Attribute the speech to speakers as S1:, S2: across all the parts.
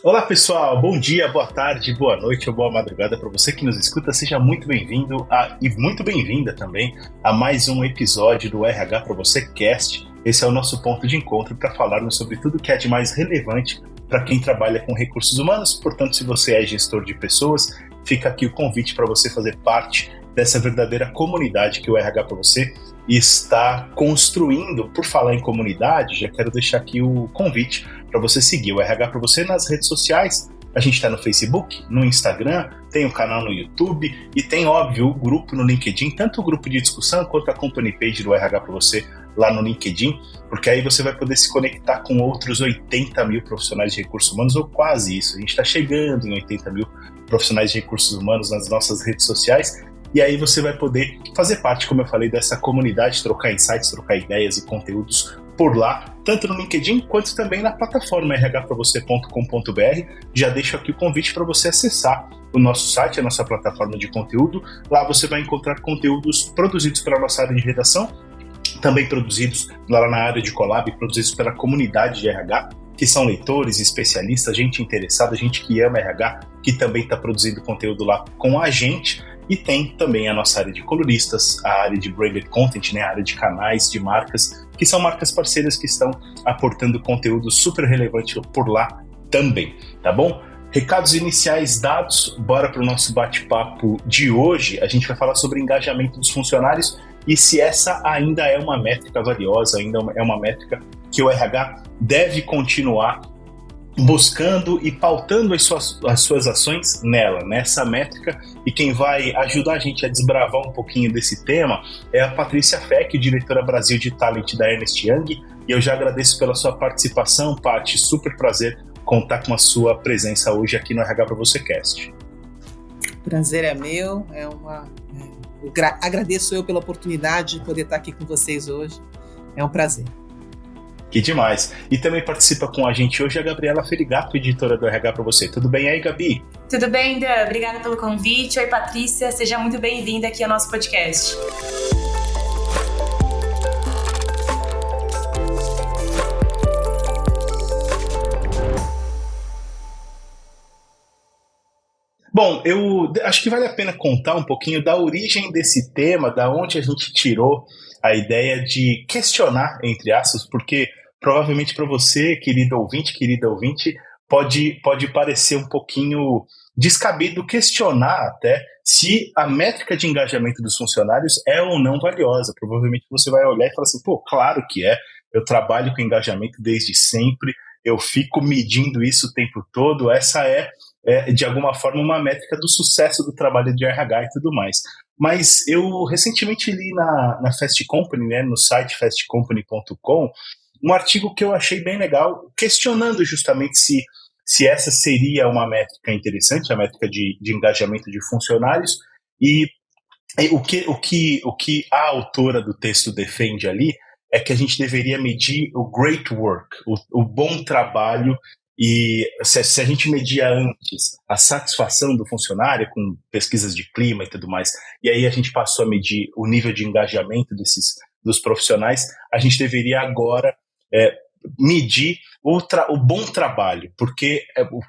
S1: Olá pessoal, bom dia, boa tarde, boa noite ou boa madrugada para você que nos escuta. Seja muito bem-vindo e muito bem-vinda também a mais um episódio do RH para você Cast. Esse é o nosso ponto de encontro para falarmos sobre tudo que é de mais relevante para quem trabalha com recursos humanos. Portanto, se você é gestor de pessoas, fica aqui o convite para você fazer parte dessa verdadeira comunidade que o RH para você está construindo. Por falar em comunidade, já quero deixar aqui o convite para você seguir o RH para você nas redes sociais. A gente está no Facebook, no Instagram, tem o canal no YouTube e tem, óbvio, o grupo no LinkedIn, tanto o grupo de discussão quanto a company page do RH para você lá no LinkedIn, porque aí você vai poder se conectar com outros 80 mil profissionais de recursos humanos, ou quase isso. A gente está chegando em 80 mil profissionais de recursos humanos nas nossas redes sociais. E aí você vai poder fazer parte, como eu falei, dessa comunidade, trocar insights, trocar ideias e conteúdos por lá, tanto no LinkedIn quanto também na plataforma rhpravocê.com.br. Já deixo aqui o convite para você acessar o nosso site, a nossa plataforma de conteúdo. Lá você vai encontrar conteúdos produzidos pela nossa área de redação, também produzidos lá na área de collab, produzidos pela comunidade de RH, que são leitores, especialistas, gente interessada, gente que ama RH, que também está produzindo conteúdo lá com a gente. E tem também a nossa área de colunistas, a área de branded content, né, a área de canais, de marcas, que são marcas parceiras que estão aportando conteúdo super relevante por lá também, tá bom? Recados iniciais dados, bora para o nosso bate-papo de hoje. A gente vai falar sobre engajamento dos funcionários e se essa ainda é uma métrica valiosa, ainda é uma métrica que o RH deve continuar buscando e pautando as suas ações nessa métrica. E quem vai ajudar a gente a desbravar um pouquinho desse tema é a Patrícia Feck, diretora Brasil de Talent da Ernst Young, e eu já agradeço pela sua participação, Paty, super prazer contar com a sua presença hoje aqui no RH para você Cast.
S2: Prazer é meu, agradeço eu pela oportunidade de poder estar aqui com vocês hoje, é um prazer.
S1: Que demais. E também participa com a gente hoje a Gabriela Ferigato, editora do RH para você. Tudo bem aí, Gabi?
S3: Tudo bem, Dan? Obrigada pelo convite. Oi, Patrícia. Seja muito bem-vinda aqui ao nosso podcast.
S1: Bom, eu acho que vale a pena contar um pouquinho da origem desse tema, da onde a gente tirou a ideia de questionar, entre aspas, porque provavelmente para você, querida ouvinte, pode parecer um pouquinho descabido questionar até se a métrica de engajamento dos funcionários é ou não valiosa. Provavelmente você vai olhar e falar assim, pô, claro que é, eu trabalho com engajamento desde sempre, eu fico medindo isso o tempo todo, essa é de alguma forma uma métrica do sucesso do trabalho de RH e tudo mais. Mas eu recentemente li na Fast Company, né, no site fastcompany.com, um artigo que eu achei bem legal, questionando justamente se essa seria uma métrica interessante, a métrica de engajamento de funcionários, e o que a autora do texto defende ali é que a gente deveria medir o great work, o bom trabalho. E se a gente media antes a satisfação do funcionário com pesquisas de clima e tudo mais, e aí a gente passou a medir o nível de engajamento dos profissionais, a gente deveria agora medir o bom trabalho, porque,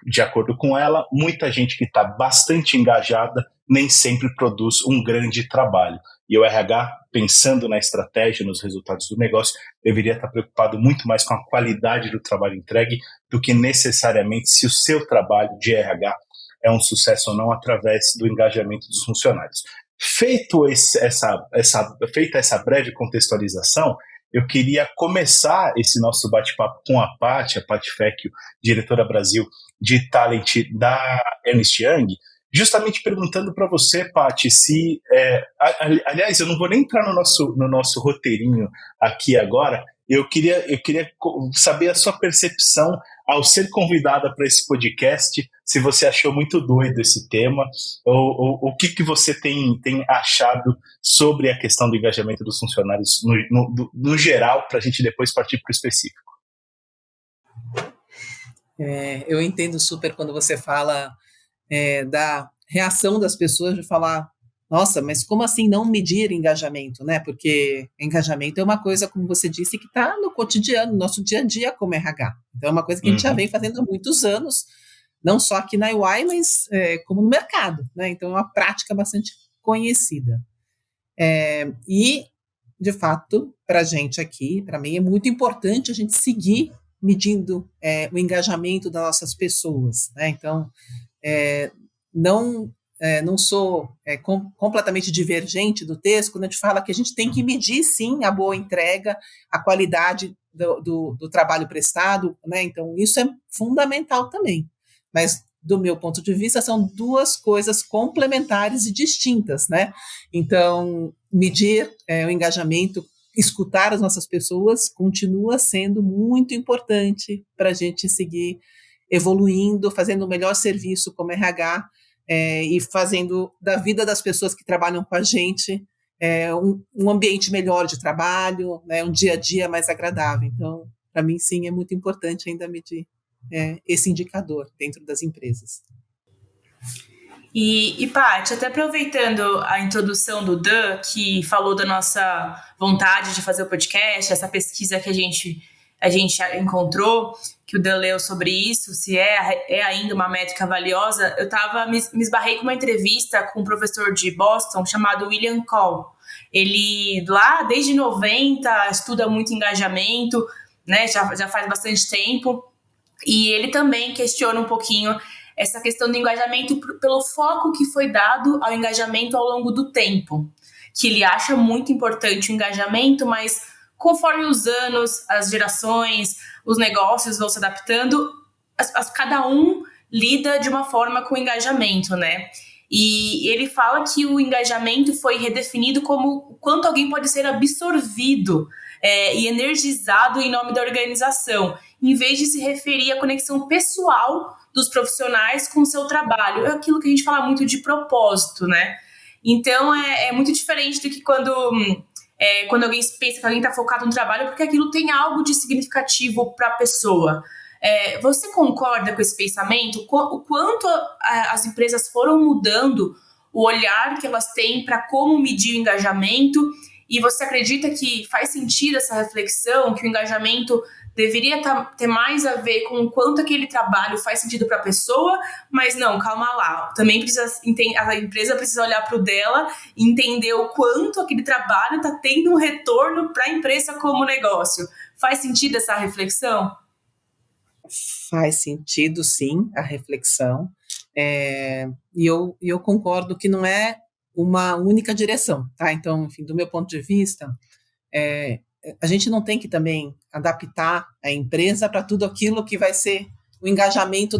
S1: de acordo com ela, muita gente que está bastante engajada nem sempre produz um grande trabalho. E o RH, pensando na estratégia, nos resultados do negócio, deveria estar preocupado muito mais com a qualidade do trabalho entregue do que necessariamente se o seu trabalho de RH é um sucesso ou não através do engajamento dos funcionários. Feita essa breve contextualização, eu queria começar esse nosso bate-papo com a Paty Feck, diretora Brasil de Talent da Ernst Young, justamente perguntando para você, Paty, se... aliás, eu não vou nem entrar no nosso roteirinho aqui agora, eu queria saber a sua percepção ao ser convidada para esse podcast, se você achou muito doido esse tema, ou o que você tem achado sobre a questão do engajamento dos funcionários no geral, para a gente depois partir para o específico.
S2: Eu entendo super quando você fala da reação das pessoas de falar, nossa, mas como assim não medir engajamento, né? Porque engajamento é uma coisa, como você disse, que está no cotidiano, no nosso dia a dia como RH. Então é uma coisa que a gente já vem fazendo há muitos anos, não só aqui na EY, mas como no mercado, né? Então é uma prática bastante conhecida. E, de fato, para a gente aqui, para mim, é muito importante a gente seguir medindo o engajamento das nossas pessoas, né? Então, não sou completamente divergente do texto quando a gente fala que a gente tem que medir, sim, a boa entrega, a qualidade do trabalho prestado, né? Então, isso é fundamental também. Mas, do meu ponto de vista, são duas coisas complementares e distintas, né? Então, medir o engajamento, escutar as nossas pessoas, continua sendo muito importante para a gente seguir evoluindo, fazendo o melhor serviço como RH, e fazendo da vida das pessoas que trabalham com a gente um ambiente melhor de trabalho, né, um dia a dia mais agradável. Então, para mim, sim, é muito importante ainda medir esse indicador dentro das empresas.
S3: E Paty, até aproveitando a introdução do Dan, que falou da nossa vontade de fazer o podcast, essa pesquisa que a gente encontrou, que o Dan leu sobre isso, se é ainda uma métrica valiosa, eu me esbarrei com uma entrevista com um professor de Boston chamado William Cole. Ele, lá desde 90, estuda muito engajamento, né, já faz bastante tempo, e ele também questiona um pouquinho essa questão do engajamento pelo foco que foi dado ao engajamento ao longo do tempo, que ele acha muito importante o engajamento, mas conforme os anos, as gerações, os negócios vão se adaptando, cada um lida de uma forma com o engajamento, né? E ele fala que o engajamento foi redefinido como o quanto alguém pode ser absorvido e energizado em nome da organização, em vez de se referir à conexão pessoal dos profissionais com o seu trabalho. É aquilo que a gente fala muito de propósito, né? Então, é muito diferente do que quando alguém pensa que alguém está focado no trabalho, porque aquilo tem algo de significativo para a pessoa. Você concorda com esse pensamento? O quanto as empresas foram mudando o olhar que elas têm para como medir o engajamento? E você acredita que faz sentido essa reflexão, que o engajamento deveria ter mais a ver com o quanto aquele trabalho faz sentido para a pessoa, mas não, calma lá. Também a empresa precisa olhar para o dela e entender o quanto aquele trabalho está tendo um retorno para a empresa como negócio. Faz sentido essa reflexão?
S2: Faz sentido, sim, a reflexão. E eu concordo que não é uma única direção, tá? Então, enfim, do meu ponto de vista, a gente não tem que também adaptar a empresa para tudo aquilo que vai ser o engajamento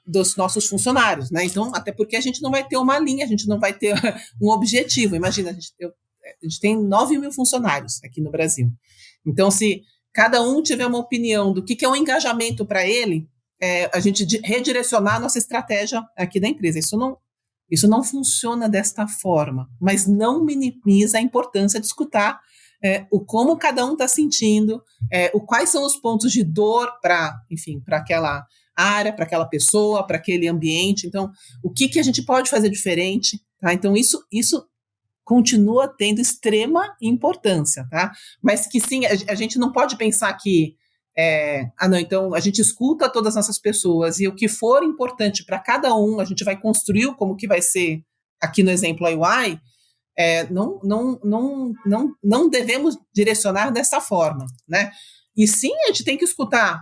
S2: dos nossos funcionários, né? Então, até porque a gente não vai ter uma linha, a gente não vai ter um objetivo. Imagina, a gente tem 9 mil funcionários aqui no Brasil. Então, se cada um tiver uma opinião do que é um engajamento para ele, a gente redirecionar a nossa estratégia aqui da empresa. Isso não funciona desta forma, mas não minimiza a importância de escutar como cada um está sentindo, quais são os pontos de dor para aquela área, para aquela pessoa, para aquele ambiente. Então, o que a gente pode fazer diferente, tá? Então, isso continua tendo extrema importância, tá? Mas que sim, a gente não pode pensar que então a gente escuta todas as nossas pessoas e o que for importante para cada um, a gente vai construir como que vai ser, aqui no exemplo a UI, não devemos direcionar dessa forma, né? E sim, a gente tem que escutar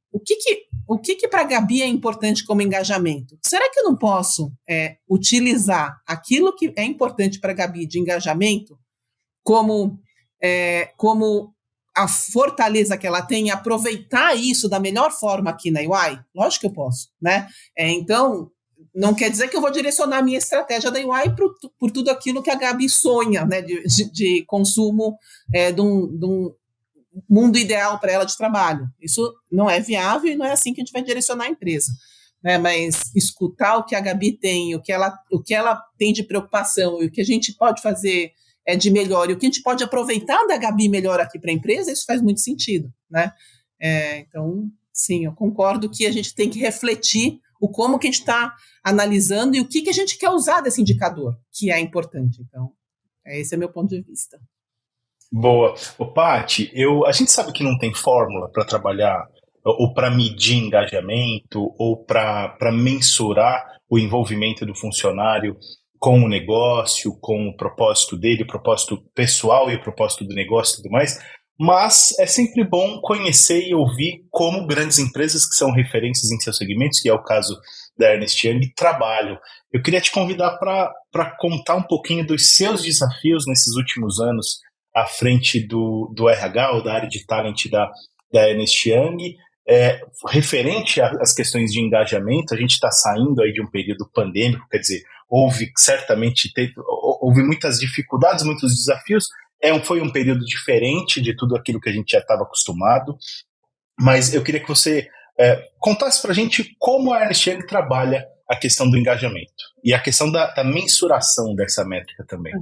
S2: o que para a Gabi é importante como engajamento. Será que eu não posso utilizar aquilo que é importante para a Gabi de engajamento como a fortaleza que ela tem e aproveitar isso da melhor forma aqui na UI? Lógico que eu posso, né? Então, não quer dizer que eu vou direcionar a minha estratégia da UI por tudo aquilo que a Gabi sonha, né, de consumo de um mundo ideal para ela de trabalho. Isso não é viável e não é assim que a gente vai direcionar a empresa, né? Mas escutar o que a Gabi tem, o que ela tem de preocupação e o que a gente pode fazer de melhor e o que a gente pode aproveitar da Gabi melhor aqui para a empresa, isso faz muito sentido, né? Então, sim, eu concordo que a gente tem que refletir como que a gente está analisando e o que a gente quer usar desse indicador, que é importante. Então, esse é meu ponto de vista.
S1: Boa. Paty, a gente sabe que não tem fórmula para trabalhar ou para medir engajamento, ou para mensurar o envolvimento do funcionário com o negócio, com o propósito dele, o propósito pessoal e o propósito do negócio e tudo mais, mas é sempre bom conhecer e ouvir como grandes empresas que são referências em seus segmentos, que é o caso da Ernst Young, trabalham. Eu queria te convidar para contar um pouquinho dos seus desafios nesses últimos anos à frente do RH, ou da área de talent da Ernst Young, referente às questões de engajamento. A gente está saindo aí de um período pandêmico, quer dizer, houve muitas dificuldades, muitos desafios. Foi um período diferente de tudo aquilo que a gente já estava acostumado, mas eu queria que você contasse para a gente como a Ernst Young trabalha a questão do engajamento e a questão da mensuração dessa métrica também.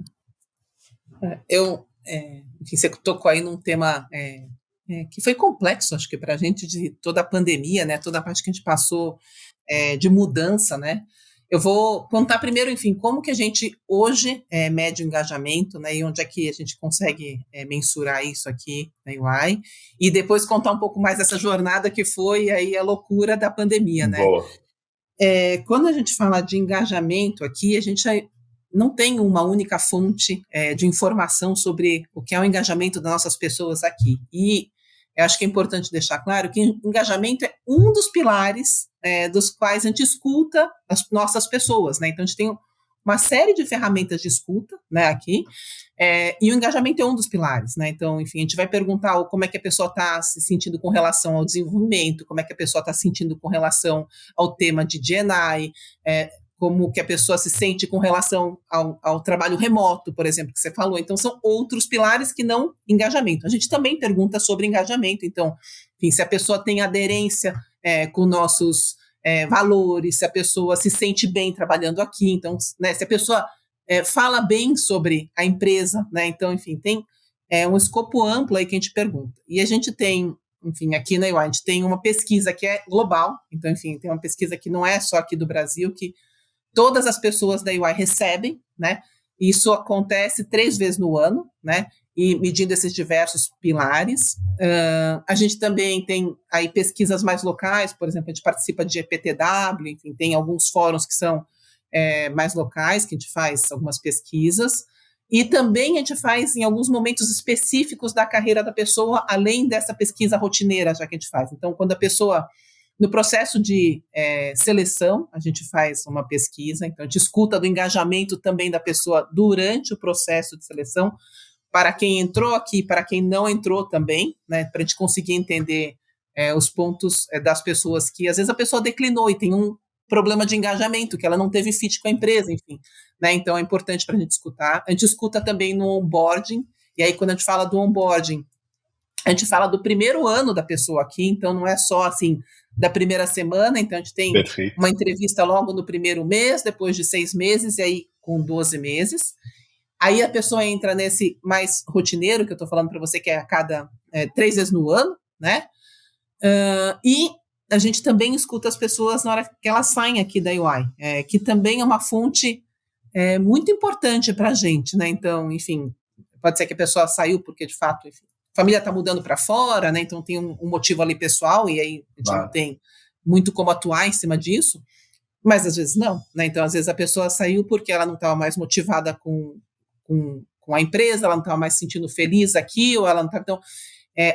S2: Enfim, você tocou aí num tema que foi complexo, acho que para a gente, de toda a pandemia, né, toda a parte que a gente passou de mudança, né. Eu vou contar primeiro, enfim, como que a gente hoje mede o engajamento, né, e onde é que a gente consegue mensurar isso aqui na UI, e depois contar um pouco mais dessa jornada que foi aí a loucura da pandemia, né.
S1: Boa.
S2: Quando a gente fala de engajamento aqui, a gente não tem uma única fonte de informação sobre o que é o engajamento das nossas pessoas aqui. E eu acho que é importante deixar claro que engajamento é um dos pilares dos quais a gente escuta as nossas pessoas, né? Então, a gente tem uma série de ferramentas de escuta, né, aqui, e o engajamento é um dos pilares, né? Então, enfim, a gente vai perguntar como é que a pessoa está se sentindo com relação ao desenvolvimento, como é que a pessoa está se sentindo com relação ao tema de D&I, como que a pessoa se sente com relação ao trabalho remoto, por exemplo, que você falou. Então, são outros pilares que não engajamento. A gente também pergunta sobre engajamento. Então, enfim, se a pessoa tem aderência com nossos valores, se a pessoa se sente bem trabalhando aqui, então, né, se a pessoa fala bem sobre a empresa, né, então, enfim, tem um escopo amplo aí que a gente pergunta. E a gente tem, enfim, aqui na UI, a gente tem uma pesquisa que é global, então, enfim, tem uma pesquisa que não é só aqui do Brasil, que todas as pessoas da UI recebem, né? Isso acontece 3 vezes no ano, né? E medindo esses diversos pilares. A gente também tem aí pesquisas mais locais, por exemplo, a gente participa de EPTW, enfim, tem alguns fóruns que são mais locais, que a gente faz algumas pesquisas. E também a gente faz em alguns momentos específicos da carreira da pessoa, além dessa pesquisa rotineira já que a gente faz. Então, quando a pessoa... No processo de seleção, a gente faz uma pesquisa, então a gente escuta do engajamento também da pessoa durante o processo de seleção, para quem entrou aqui, para quem não entrou também, né, para a gente conseguir entender os pontos das pessoas que, às vezes, a pessoa declinou e tem um problema de engajamento, que ela não teve fit com a empresa, enfim. Né, então, é importante para a gente escutar. A gente escuta também no onboarding, e aí, quando a gente fala do onboarding, a gente fala do primeiro ano da pessoa aqui, então não é só, assim, da primeira semana, então a gente tem
S1: Perfeito.
S2: Uma entrevista logo no primeiro mês, depois de 6 meses, e aí com 12 meses. Aí a pessoa entra nesse mais rotineiro, que eu estou falando para você, que é a cada 3 vezes no ano, né? E a gente também escuta as pessoas na hora que elas saem aqui da UI, que também é uma fonte muito importante para a gente, né? Então, enfim, pode ser que a pessoa saiu porque, de fato, enfim, a família está mudando para fora, né? Então tem um motivo ali pessoal, e aí a gente não tem muito como atuar em cima disso, mas às vezes não, né? Então, às vezes a pessoa saiu porque ela não estava mais motivada com a empresa, ela não estava mais se sentindo feliz aqui, ou ela não estava... Então,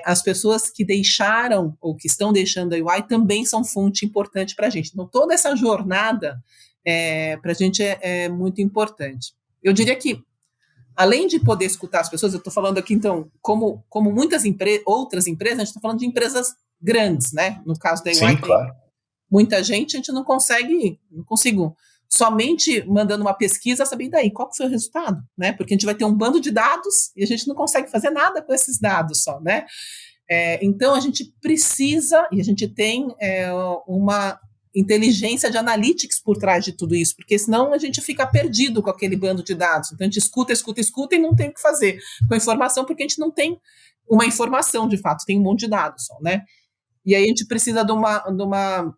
S2: as pessoas que deixaram ou que estão deixando a UI também são fonte importante para a gente. Então, toda essa jornada para a gente é muito importante. Eu diria que, além de poder escutar as pessoas, eu estou falando aqui, então, como muitas outras empresas, a gente está falando de empresas grandes, né? No caso da UI,
S1: sim, claro.
S2: Muita gente, a gente não consigo somente mandando uma pesquisa, saber daí qual foi o resultado, né? Porque a gente vai ter um bando de dados e a gente não consegue fazer nada com esses dados só, né? Então, a gente precisa, e a gente tem uma inteligência de analytics por trás de tudo isso, porque senão a gente fica perdido com aquele bando de dados. Então, a gente escuta e não tem o que fazer com a informação, porque a gente não tem uma informação, de fato, tem um monte de dados só, né? E aí a gente precisa de uma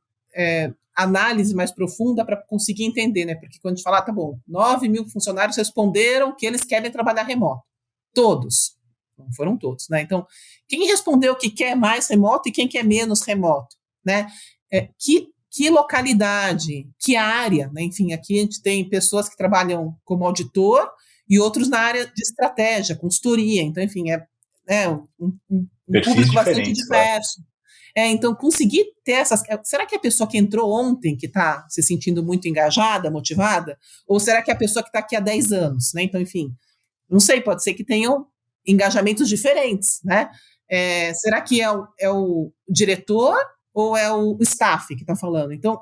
S2: análise mais profunda para conseguir entender, né? Porque quando a gente fala, tá bom, 9 mil funcionários responderam que eles querem trabalhar remoto. Todos. não foram todos, né? Então, quem respondeu que quer mais remoto e quem quer menos remoto, né? Que localidade, que área, né? Enfim, aqui a gente tem pessoas que trabalham como auditor e outros na área de estratégia, consultoria. Então, enfim, um público bastante diverso. Claro. Então, conseguir ter essas... Será que é a pessoa que entrou ontem que está se sentindo muito engajada, motivada? Ou será que é a pessoa que está aqui há 10 anos? Né? Então, enfim, não sei, pode ser que tenham engajamentos diferentes, né? Será que é o diretor ou é o staff que está falando? Então,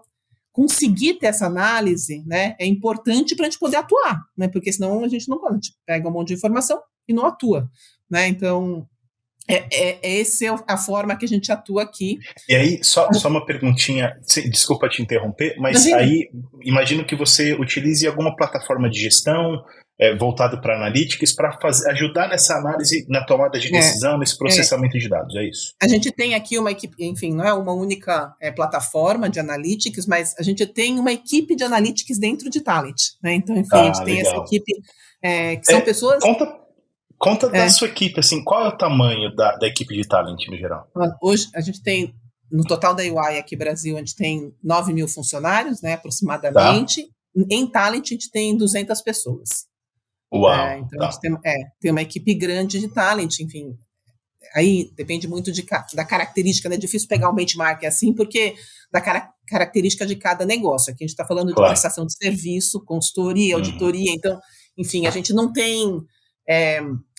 S2: conseguir ter essa análise, né, é importante para a gente poder atuar, né? Porque senão a gente não pode, a gente pega um monte de informação e não atua, né? Então, essa é a forma que a gente atua aqui.
S1: E aí, só uma perguntinha, desculpa te interromper, mas aí imagino que você utilize alguma plataforma de gestão voltado para analytics para ajudar nessa análise, na tomada de decisão, nesse processamento de dados, é isso?
S2: A gente tem aqui uma equipe, enfim, não é uma única plataforma de analytics, mas a gente tem uma equipe de analytics dentro de Talent, né? Então, enfim, a gente tem essa equipe, que são pessoas...
S1: Conta da sua equipe, assim, qual é o tamanho da equipe de Talent no geral?
S2: Hoje a gente tem, no total da UI aqui no Brasil, a gente tem 9 mil funcionários, né, aproximadamente. Tá. Em Talent a gente tem 200 pessoas.
S1: Uau!
S2: Então a gente tem uma equipe grande de Talent, enfim. Aí depende muito da característica, né? É difícil pegar um benchmark assim, porque da característica de cada negócio. Aqui a gente está falando de prestação de serviço, consultoria, auditoria. Então, enfim, a gente não tem...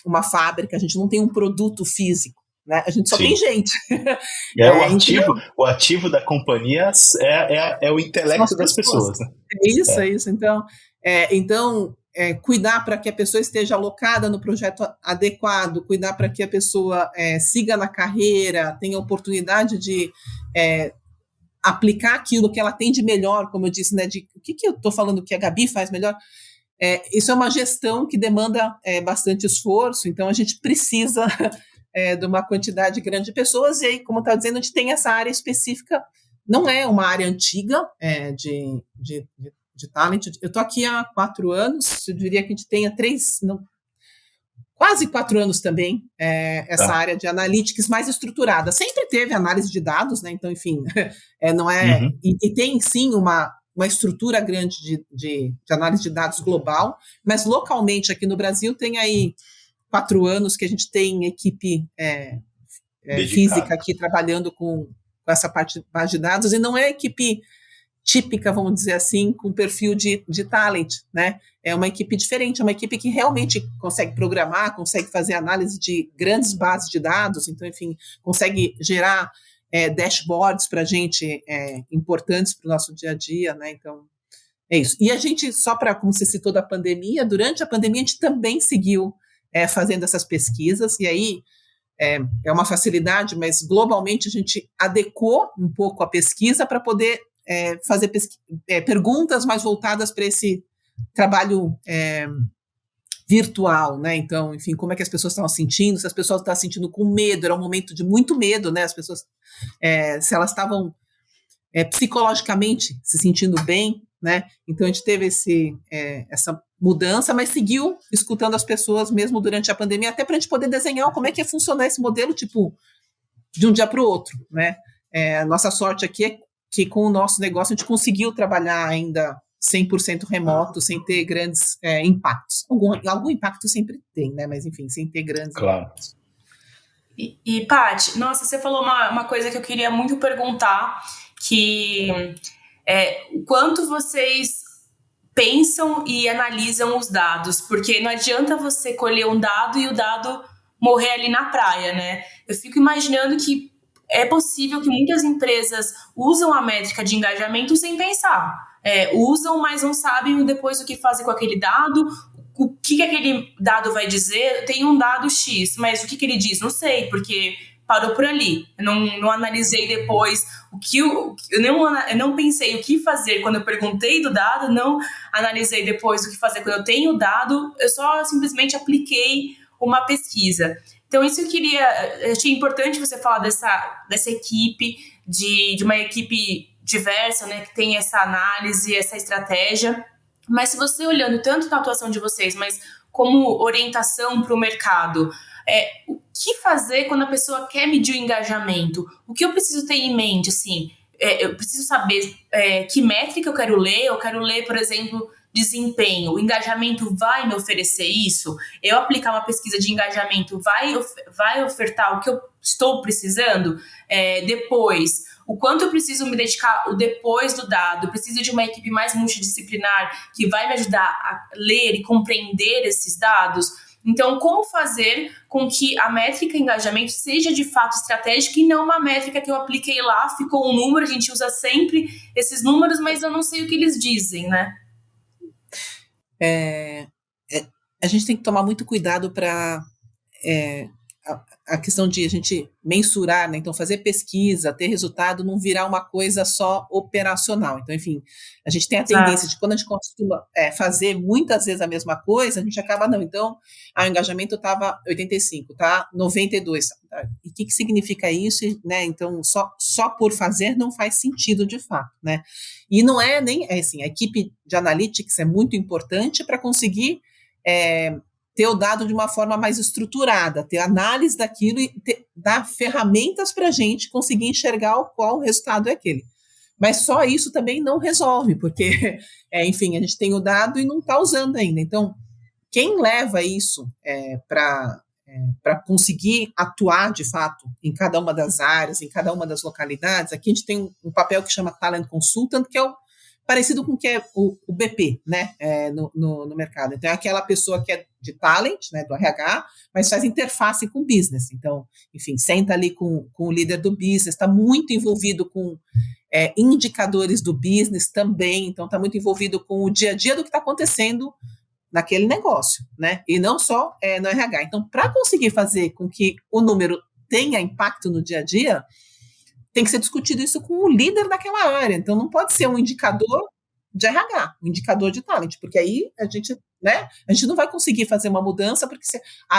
S2: uma fábrica, a gente não tem um produto físico, né? A gente só tem gente.
S1: O ativo da companhia é o intelecto das pessoas. Né?
S2: É isso. Então, cuidar para que a pessoa esteja alocada no projeto adequado, cuidar para que a pessoa siga na carreira, tenha oportunidade de aplicar aquilo que ela tem de melhor, como eu disse, né? De o que eu estou falando que a Gabi faz melhor. Isso é uma gestão que demanda bastante esforço, então a gente precisa de uma quantidade grande de pessoas, e aí, como eu estava dizendo, a gente tem essa área específica, não é uma área antiga de talent. Eu estou aqui há 4 anos, eu diria que a gente tenha quase 4 anos também, essa área de analytics mais estruturada. Sempre teve análise de dados, né? Então, enfim, não é... Uhum. E tem, sim, uma estrutura grande de análise de dados global, mas localmente aqui no Brasil tem aí 4 anos que a gente tem equipe física aqui trabalhando com essa parte de dados, e não é equipe típica, vamos dizer assim, com perfil de talent, né? É uma equipe diferente, é uma equipe que realmente consegue programar, consegue fazer análise de grandes bases de dados, então, enfim, consegue gerar dashboards para a gente importantes para o nosso dia a dia, né? Então, é isso. E a gente, só para, como você citou da pandemia, durante a pandemia a gente também seguiu fazendo essas pesquisas, e aí é uma facilidade, mas globalmente a gente adequou um pouco a pesquisa para poder fazer perguntas mais voltadas para esse trabalho virtual, né? Então, enfim, como é que as pessoas estavam sentindo, se as pessoas estavam sentindo com medo, era um momento de muito medo, né? As pessoas, se elas estavam psicologicamente se sentindo bem, né? Então, a gente teve essa mudança, mas seguiu escutando as pessoas mesmo durante a pandemia, até para a gente poder desenhar como é que ia funcionar esse modelo, tipo, de um dia para o outro, né? A nossa sorte aqui é que com o nosso negócio a gente conseguiu trabalhar ainda 100% remoto, sem ter grandes impactos. Algum impacto sempre tem, né? Mas, enfim, sem ter grandes impactos.
S3: E Paty, nossa, você falou uma coisa que eu queria muito perguntar, que o quanto vocês pensam e analisam os dados, porque não adianta você colher um dado e o dado morrer ali na praia, né? Eu fico imaginando que é possível que muitas empresas usam a métrica de engajamento sem pensar. Usam, mas não sabem depois o que fazer com aquele dado, o que aquele dado vai dizer. Tem um dado X, mas o que ele diz? Não sei, porque parou por ali. Eu não analisei depois eu não pensei o que fazer quando eu perguntei do dado, não analisei depois o que fazer quando eu tenho o dado, eu só simplesmente apliquei uma pesquisa. Então, isso eu achei importante você falar dessa equipe, de uma equipe diversa, né, que tem essa análise, essa estratégia. Mas se você olhando tanto na atuação de vocês, mas como orientação para o mercado, O que fazer quando a pessoa quer medir o engajamento? O que eu preciso ter em mente, assim? Eu preciso saber que métrica eu quero ler. Eu quero ler, por exemplo, desempenho. O engajamento vai me oferecer isso? Eu aplicar uma pesquisa de engajamento vai ofertar o que eu estou precisando? Depois, o quanto eu preciso me dedicar depois do dado? Eu preciso de uma equipe mais multidisciplinar que vai me ajudar a ler e compreender esses dados? Então, como fazer com que a métrica engajamento seja de fato estratégica e não uma métrica que eu apliquei lá, ficou um número, a gente usa sempre esses números, mas eu não sei o que eles dizem, né?
S2: A gente tem que tomar muito cuidado para a questão de a gente mensurar, né? Então fazer pesquisa, ter resultado, não virar uma coisa só operacional. Então, enfim, a gente tem a tendência de quando a gente costuma fazer muitas vezes a mesma coisa, a gente acaba, não, então, o engajamento estava 85, tá? 92. Tá? E o que significa isso? Né? Então, só por fazer não faz sentido de fato, né? E não é nem, assim, a equipe de analytics é muito importante para conseguir ter o dado de uma forma mais estruturada, ter análise daquilo e dar ferramentas para a gente conseguir enxergar qual o resultado é aquele. Mas só isso também não resolve, porque, enfim, a gente tem o dado e não está usando ainda. Então, quem leva isso para conseguir atuar, de fato, em cada uma das áreas, em cada uma das localidades, aqui a gente tem um papel que chama Talent Consultant, que é parecido com o que é o BP, né, no mercado. Então, é aquela pessoa que é de talent, né, do RH, mas faz interface com o business. Então, enfim, senta ali com o líder do business, está muito envolvido com indicadores do business também, então está muito envolvido com o dia a dia do que está acontecendo naquele negócio, né, e não só no RH. Então, para conseguir fazer com que o número tenha impacto no dia a dia, tem que ser discutido isso com o líder daquela área. Então, não pode ser um indicador de RH, um indicador de talent, porque aí a gente não vai conseguir fazer uma mudança, porque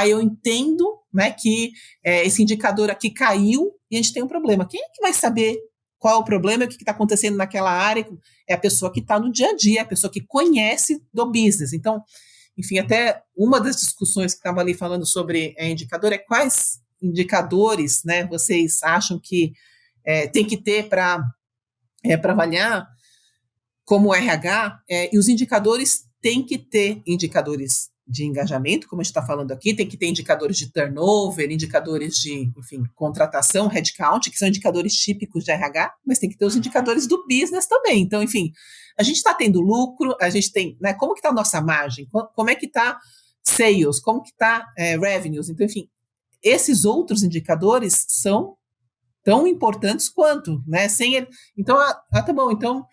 S2: eu entendo, né, que esse indicador aqui caiu e a gente tem um problema. Quem é que vai saber qual é o problema, o que está acontecendo naquela área? É a pessoa que está no dia a dia, é a pessoa que conhece do business. Então, enfim, até uma das discussões que estava ali falando sobre indicador é quais indicadores, né, vocês acham que tem que ter para avaliar como RH, e os indicadores têm que ter indicadores de engajamento, como a gente está falando aqui, tem que ter indicadores de turnover, indicadores de, enfim, contratação, headcount, que são indicadores típicos de RH, mas tem que ter os indicadores do business também. Então, enfim, a gente está tendo lucro, a gente tem, né, como que está a nossa margem, como é que está sales, como que está revenues. Então, enfim, esses outros indicadores são tão importantes quanto, né? Sem ele. Então, tá bom. Então,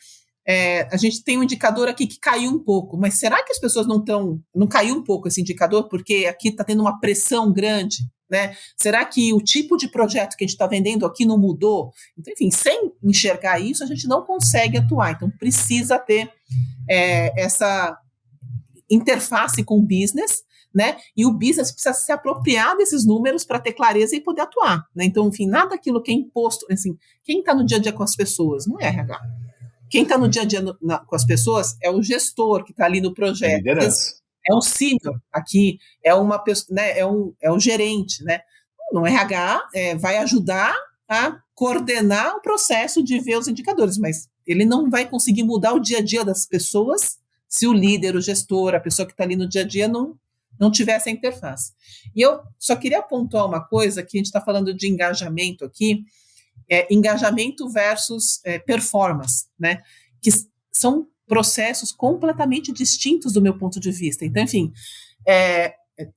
S2: a gente tem um indicador aqui que caiu um pouco, mas será que as pessoas não caiu um pouco esse indicador porque aqui está tendo uma pressão grande, né? Será que o tipo de projeto que a gente está vendendo aqui não mudou? Então, enfim, sem enxergar isso, a gente não consegue atuar. Então, precisa ter essa interface com o business, né? E o business precisa se apropriar desses números para ter clareza e poder atuar, né? Então, enfim, nada daquilo que é imposto, assim, quem está no dia a dia com as pessoas não é RH. Quem está no dia a dia com as pessoas é o gestor que está ali no projeto. É um senior aqui, é uma pessoa, né? É um gerente, né? No RH vai ajudar a coordenar o processo de ver os indicadores, mas ele não vai conseguir mudar o dia a dia das pessoas se o líder, o gestor, a pessoa que está ali no dia a dia não tiver essa interface. E eu só queria pontuar uma coisa, que a gente está falando de engajamento aqui, engajamento versus performance, né? Que são processos completamente distintos do meu ponto de vista. Então, enfim,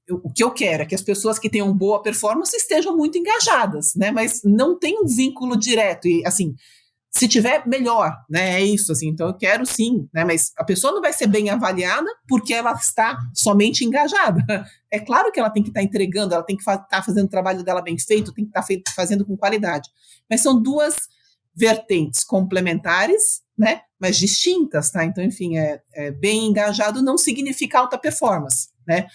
S2: o que eu quero é que as pessoas que tenham boa performance estejam muito engajadas, né? Mas não tem um vínculo direto. E, assim, se tiver, melhor, né? É isso, assim. Então, eu quero sim, né? Mas a pessoa não vai ser bem avaliada porque ela está somente engajada. É claro que ela tem que estar entregando, ela tem que estar fazendo o trabalho dela bem feito, tem que estar fazendo com qualidade. Mas são duas vertentes complementares, né? Mas distintas, tá? Então, enfim, bem engajado não significa alta performance, né?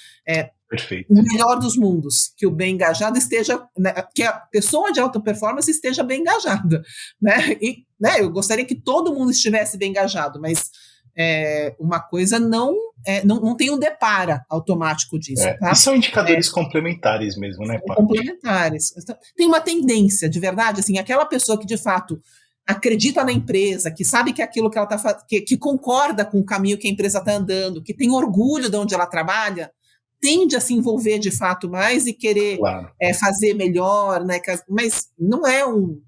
S1: Perfeito.
S2: O melhor dos mundos, que o bem engajado esteja, né, que a pessoa de alta performance esteja bem engajada, né? E, né, eu gostaria que todo mundo estivesse bem engajado, mas uma coisa não não tem um depara automático disso. Tá?
S1: E são indicadores complementares mesmo, né, Paty?
S2: Complementares. Tem uma tendência, de verdade, assim, aquela pessoa que de fato acredita na empresa, que sabe que aquilo que ela está fazendo, que concorda com o caminho que a empresa está andando, que tem orgulho de onde ela trabalha, tende a se envolver de fato mais e querer fazer melhor, né? Mas não é um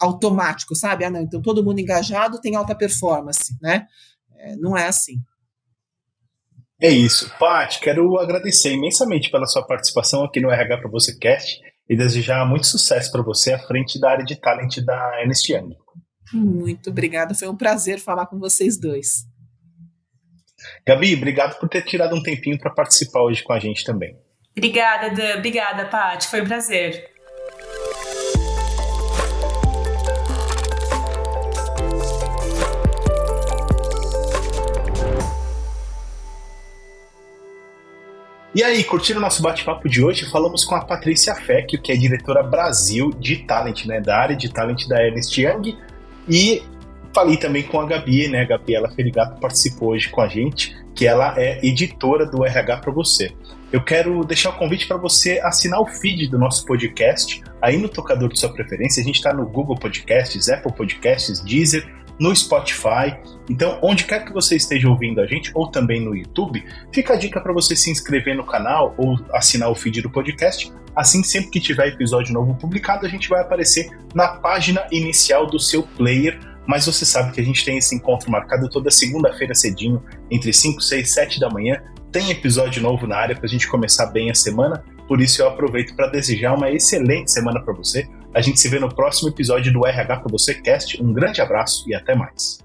S2: automático, sabe? Não, então todo mundo engajado tem alta performance, né? Não é assim.
S1: É isso. Paty, quero agradecer imensamente pela sua participação aqui no RH para Você Cast e desejar muito sucesso para você à frente da área de talent da Ernst Young.
S2: Muito obrigada, foi um prazer falar com vocês dois.
S1: Gabi, obrigado por ter tirado um tempinho para participar hoje com a gente também.
S3: Obrigada, Dan. Obrigada, Paty. Foi um prazer.
S1: E aí, curtiram o nosso bate-papo de hoje? Falamos com a Patrícia Fecchio, que é diretora Brasil de Talent, né, da área de Talent da Ernst Young. E falei também com a Gabi, né, a Gabriela Ferigato participou hoje com a gente, que ela é editora do RH para Você. Eu quero deixar o convite para você assinar o feed do nosso podcast aí no tocador de sua preferência. A gente está no Google Podcasts, Apple Podcasts, Deezer, no Spotify. Então, onde quer que você esteja ouvindo a gente, ou também no YouTube, fica a dica para você se inscrever no canal ou assinar o feed do podcast. Assim, sempre que tiver episódio novo publicado, a gente vai aparecer na página inicial do seu player. Mas você sabe que a gente tem esse encontro marcado toda segunda-feira cedinho, entre 5, 6, 7 da manhã. Tem episódio novo na área para a gente começar bem a semana. Por isso eu aproveito para desejar uma excelente semana para você. A gente se vê no próximo episódio do RH para Você Cast. Um grande abraço e até mais.